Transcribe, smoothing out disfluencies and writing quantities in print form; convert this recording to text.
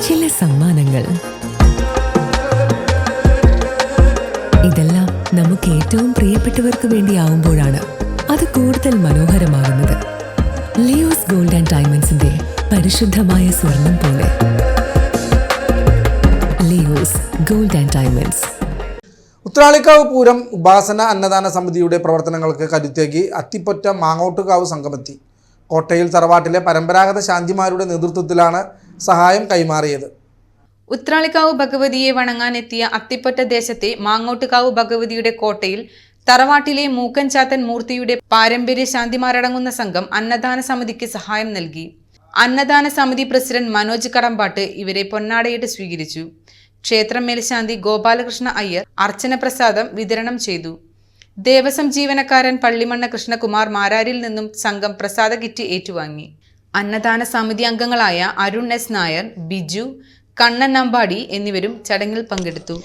ചില സമ്മാനങ്ങൾ. ഇതെല്ലാം നമുക്ക് ഏറ്റവും പ്രിയപ്പെട്ടവർക്ക് വേണ്ടിയാവുമ്പോഴാണ് അത് കൂടുതൽ മനോഹരമാകുന്നത്. ലിയോസ് ഗോൾഡ് ആൻഡ് ഡയമണ്ട്സിന്റെ പരിശുദ്ധമായ സ്വർണം പോലെ. Leo's gold and diamonds. Uthralikkavu Pooram ഉപാസന അന്നദാന സമിതിയുടെ പ്രവർത്തനങ്ങൾക്ക് കരുത്തേകി അത്തിപ്പൊറ്റ മാങ്ങോട്ടുകാവ് സംഘമെത്തി. കോട്ടയിൽ തറവാട്ടിലെ പരമ്പരാഗത ശാന്തിമാരുടെ നേതൃത്വത്തിലാണ് സഹായം കൈമാറിയത്. ഉത്രാളിക്കാവ് ഭഗവതിയെ വണങ്ങാനെത്തിയ അത്തിപ്പൊറ്റ ദേശത്തെ മാങ്ങോട്ടുകാവ് ഭഗവതിയുടെ കോട്ടയിൽ തറവാട്ടിലെ മൂക്കൻ ചാത്തൻ മൂർത്തിയുടെ പാരമ്പര്യ ശാന്തിമാരടങ്ങുന്ന സംഘം അന്നദാന സമിതിക്ക് സഹായം നൽകി. അന്നദാന സമിതി പ്രസിഡന്റ് മനോജ് കടമ്പാട്ട് ഇവരെ പൊന്നാടയിട്ട് സ്വീകരിച്ചു. ക്ഷേത്രം മേൽശാന്തി ഗോപാലകൃഷ്ണ അയ്യർ അർച്ചന പ്രസാദം വിതരണം ചെയ്തു. ദേവസ്വം ജീവനക്കാരൻ പള്ളിമണ്ണ കൃഷ്ണകുമാർ മാരാരിൽ നിന്നും സംഘം പ്രസാദ കിറ്റ് ഏറ്റുവാങ്ങി. അന്നദാന സമിതി അംഗങ്ങളായ അരുൺ എസ് നായർ, ബിജു, കണ്ണൻ നമ്പാടി എന്നിവരും ചടങ്ങിൽ പങ്കെടുത്തു.